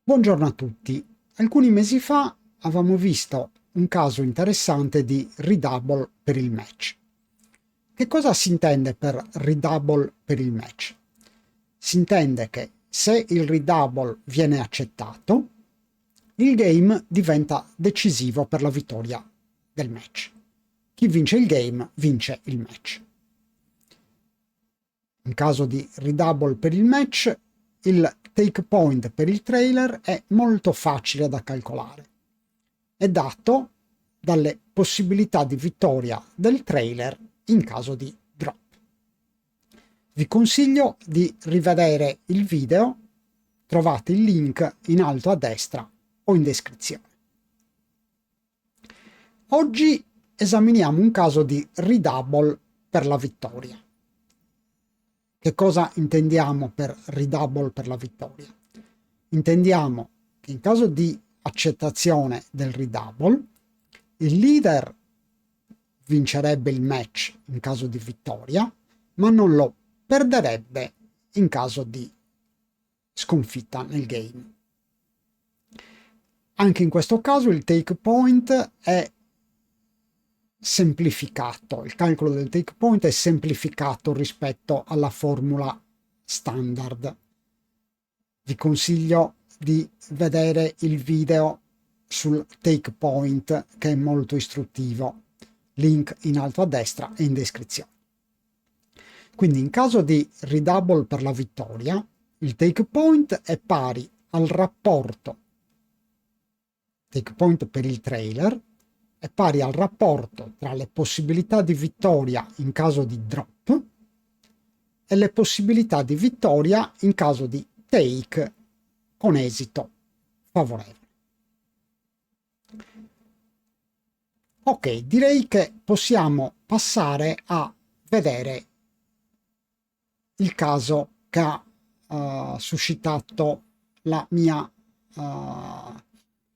Buongiorno a tutti. Alcuni mesi fa avevamo visto un caso interessante di redouble per il match. Che cosa si intende per redouble per il match? Si intende che se il redouble viene accettato, il game diventa decisivo per la vittoria del match. Chi vince il game vince il match. In caso di redouble per il match, il take point per il trailer è molto facile da calcolare. È dato dalle possibilità di vittoria del trailer in caso di drop. Vi consiglio di rivedere il video, trovate il link in alto a destra o in descrizione. Oggi esaminiamo un caso di redouble per la vittoria. Che cosa intendiamo per redouble per la vittoria? Intendiamo che in caso di accettazione del redouble, il leader vincerebbe il match in caso di vittoria, ma non lo perderebbe in caso di sconfitta nel game. Anche in questo caso il take point è semplificato, il calcolo del take point è semplificato rispetto alla formula standard. Vi consiglio di vedere il video sul take point che è molto istruttivo, link in alto a destra e in descrizione. Quindi in caso di redouble per la vittoria, il take point è pari al rapporto take point per il trailer è pari al rapporto tra le possibilità di vittoria in caso di drop e le possibilità di vittoria in caso di take con esito favorevole. Ok, direi che possiamo passare a vedere il caso che ha suscitato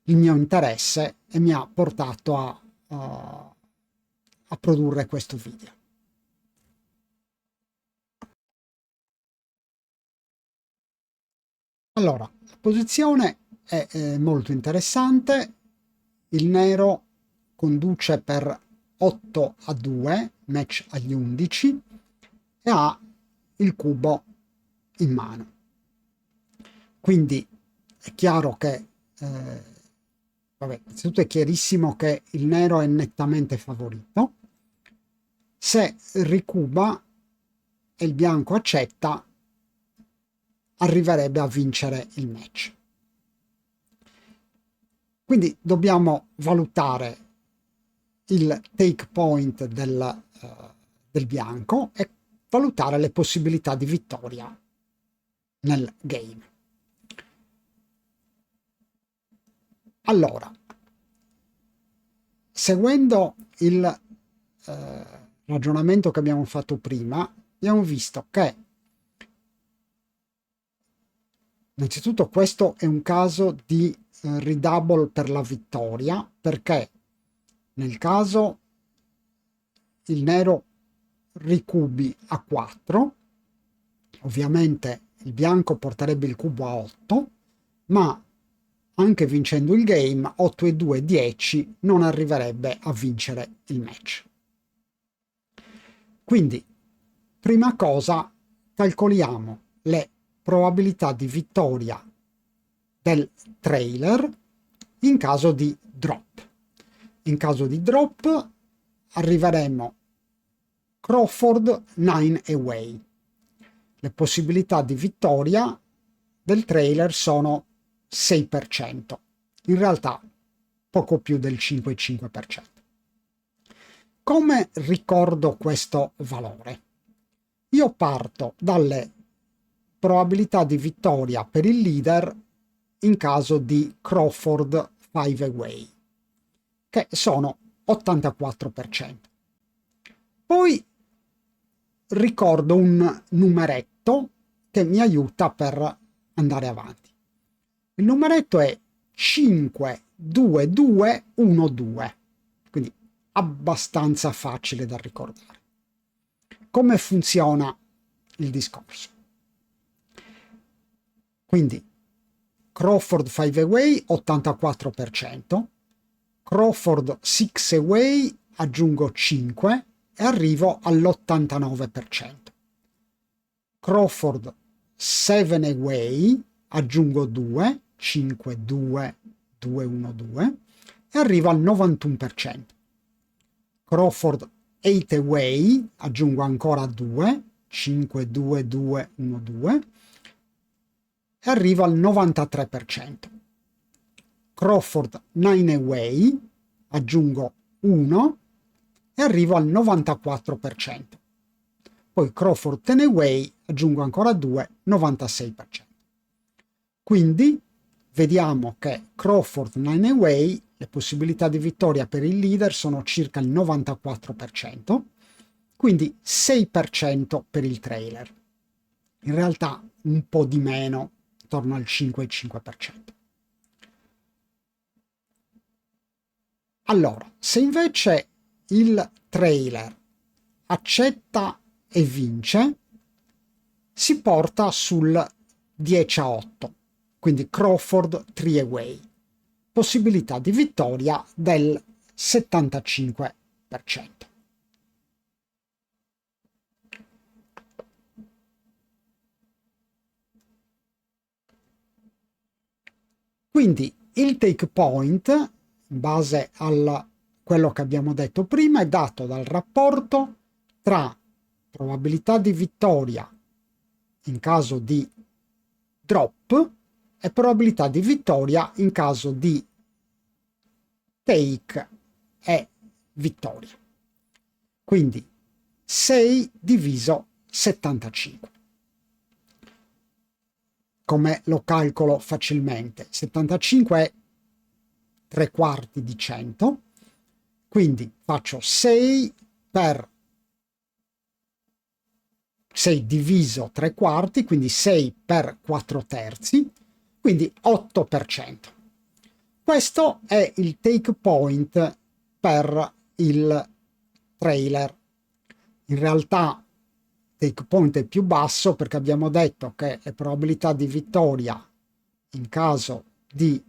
il mio interesse e mi ha portato a produrre questo video. Allora, la posizione è molto interessante. Il nero conduce per 8-2, match agli 11, e ha il cubo in mano. Quindi è chiaro che innanzitutto è chiarissimo che il nero è nettamente favorito. Se ricuba e il bianco accetta, arriverebbe a vincere il match. Quindi dobbiamo valutare il take point del bianco e valutare le possibilità di vittoria nel game. Allora, seguendo il ragionamento che abbiamo fatto prima, abbiamo visto che innanzitutto questo è un caso di redouble per la vittoria, perché nel caso il nero ricubi a 4, ovviamente il bianco porterebbe il cubo a 8, ma anche vincendo il game 8-2 10 non arriverebbe a vincere il match. Quindi, prima cosa, calcoliamo le probabilità di vittoria del trailer in caso di drop. In caso di drop arriveremo Crawford 9 away. Le possibilità di vittoria del trailer sono 6%, in realtà poco più del 5,5%. Come ricordo questo valore? Io parto dalle probabilità di vittoria per il leader in caso di Crawford 5 away, che sono 84%. Poi ricordo un numeretto che mi aiuta per andare avanti. Il numeretto è 5, 2, 2, 1, 2, quindi abbastanza facile da ricordare. Come funziona il discorso? Quindi Crawford 5 Away 84%, Crawford 6 Away aggiungo 5 e arrivo all'89%. Crawford 7 Away aggiungo 2, 5, 2, 2, 1, 2 e arrivo al 91%. Crawford 8 Away aggiungo ancora 2, 5, 2, 2, 1, 2 e arrivo al 93%. Crawford 9 Away aggiungo 1 e arrivo al 94%. Poi Crawford 10 Away aggiungo ancora 2, 96%. Quindi vediamo che Crawford 9 Away, le possibilità di vittoria per il leader sono circa il 94%, quindi 6% per il trailer. In realtà un po' di meno, intorno al 5,5%. Allora, se invece il trailer accetta e vince, si porta sul 10-8, quindi Crawford 3 Away, possibilità di vittoria del 75%. Quindi il take point, in base a quello che abbiamo detto prima, è dato dal rapporto tra probabilità di vittoria in caso di drop e probabilità di vittoria in caso di take e vittoria. Quindi 6 diviso 75. Come lo calcolo facilmente? 75 è 3/4 di 100, quindi faccio 6 per 6 diviso 3/4, quindi 6 per 4/3, quindi 8%. Questo è il take point per il trailer. In realtà take point è più basso perché abbiamo detto che le probabilità di vittoria in caso di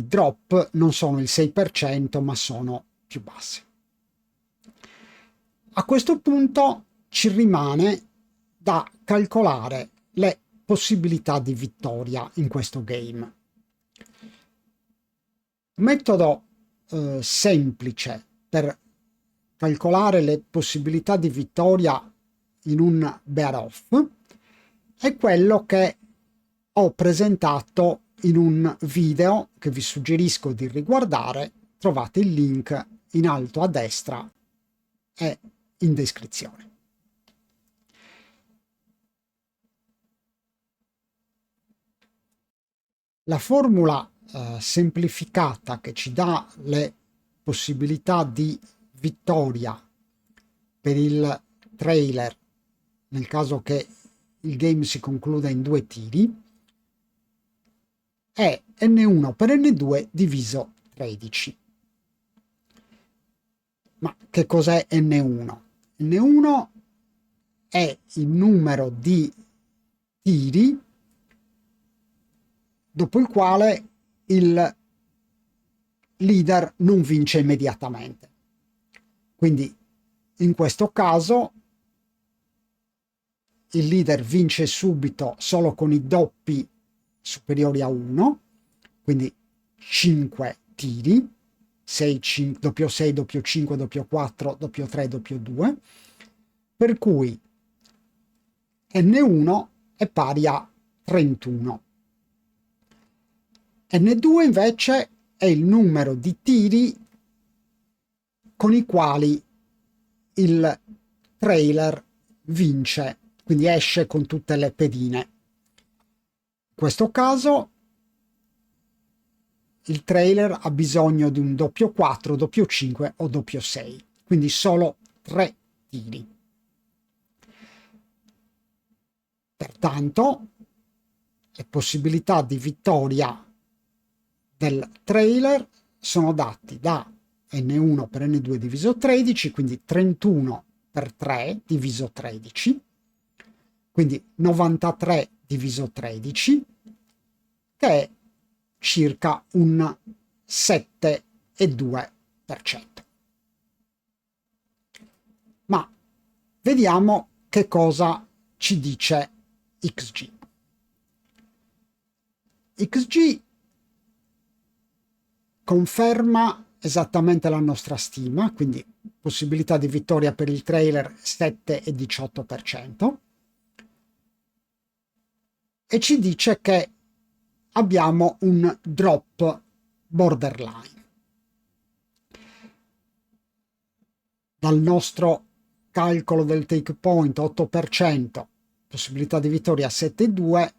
drop non sono il 6%, ma sono più basse. A questo punto ci rimane da calcolare le possibilità di vittoria in questo game. Metodo semplice per calcolare le possibilità di vittoria in un bear-off è quello che ho presentato in un video che vi suggerisco di riguardare. Trovate il link in alto a destra e in descrizione. La formula semplificata che ci dà le possibilità di vittoria per il trailer nel caso che il game si concluda in 2 tiri è n1 per n2 diviso 13. Ma che cos'è n1? N1 è il numero di tiri dopo il quale il leader non vince immediatamente. Quindi in questo caso il leader vince subito solo con i doppi superiori a 1, quindi 5 tiri, 6, 5, doppio 6, doppio 5, doppio 4, doppio 3, doppio 2, per cui N1 è pari a 31. N2 invece è il numero di tiri con i quali il trailer vince, quindi esce con tutte le pedine. In questo caso il trailer ha bisogno di un doppio 4, doppio 5 o doppio 6, quindi solo 3 tiri. Pertanto le possibilità di vittoria del trailer sono dati da n1 per n2 diviso 13, quindi 31 per 3 diviso 13, quindi 93 diviso 13, che è circa un 7,2%. Ma vediamo che cosa ci dice XG. XG conferma esattamente la nostra stima, quindi possibilità di vittoria per il trailer 7,18%, e ci dice che abbiamo un drop borderline. Dal nostro calcolo del take point 8%, possibilità di vittoria 7,2%,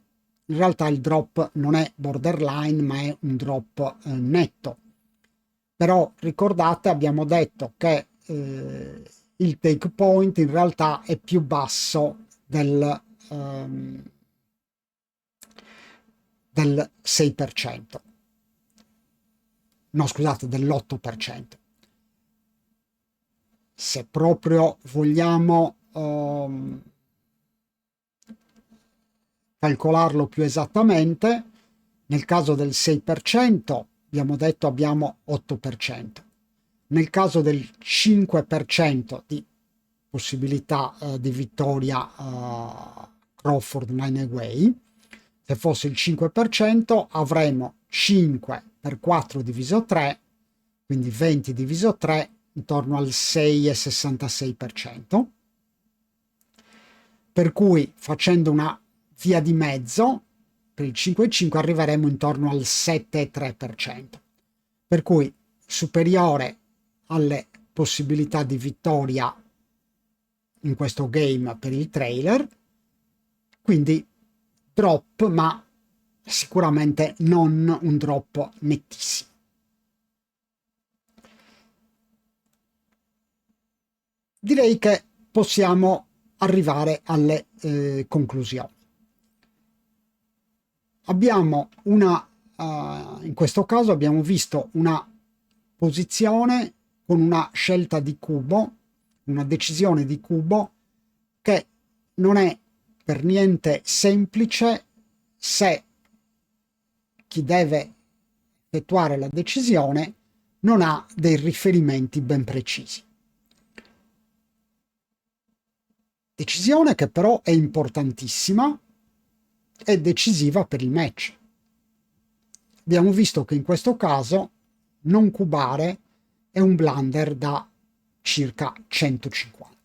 in realtà il drop non è borderline ma è un drop netto. Però ricordate, abbiamo detto che il take point in realtà è più basso del 6%. No, scusate, dell'8%. Se proprio vogliamo calcolarlo più esattamente, nel caso del 6% abbiamo detto abbiamo 8%. Nel caso del 5% di possibilità di vittoria Crawford 9 Away, se fosse il 5% avremo 5 per 4 diviso 3, quindi 20 diviso 3, intorno al 6,66%. Per cui facendo una via di mezzo per il 5,5 arriveremo intorno al 7,3%, per cui superiore alle possibilità di vittoria in questo game per il trailer, quindi drop, ma sicuramente non un drop nettissimo. Direi che possiamo arrivare alle conclusioni. Abbiamo in questo caso abbiamo visto una posizione con una scelta di cubo, una decisione di cubo che non è per niente semplice se chi deve effettuare la decisione non ha dei riferimenti ben precisi. Decisione che però è importantissima e decisiva per il match. Abbiamo visto che in questo caso non cubare è un blunder da circa 150.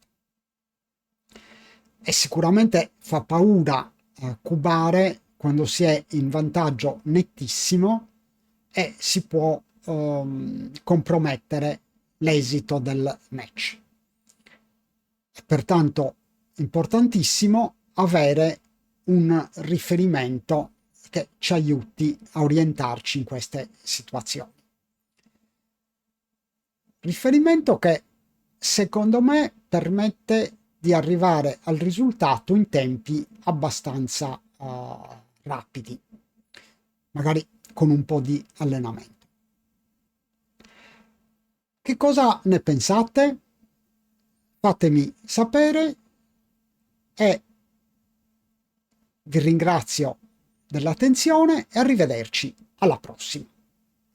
E sicuramente fa paura cubare quando si è in vantaggio nettissimo e si può compromettere l'esito del match. È pertanto importantissimo avere un riferimento che ci aiuti a orientarci in queste situazioni. Riferimento che secondo me permette di arrivare al risultato in tempi abbastanza rapidi, magari con un po' di allenamento. Che cosa ne pensate? Fatemi sapere e vi ringrazio dell'attenzione e arrivederci alla prossima.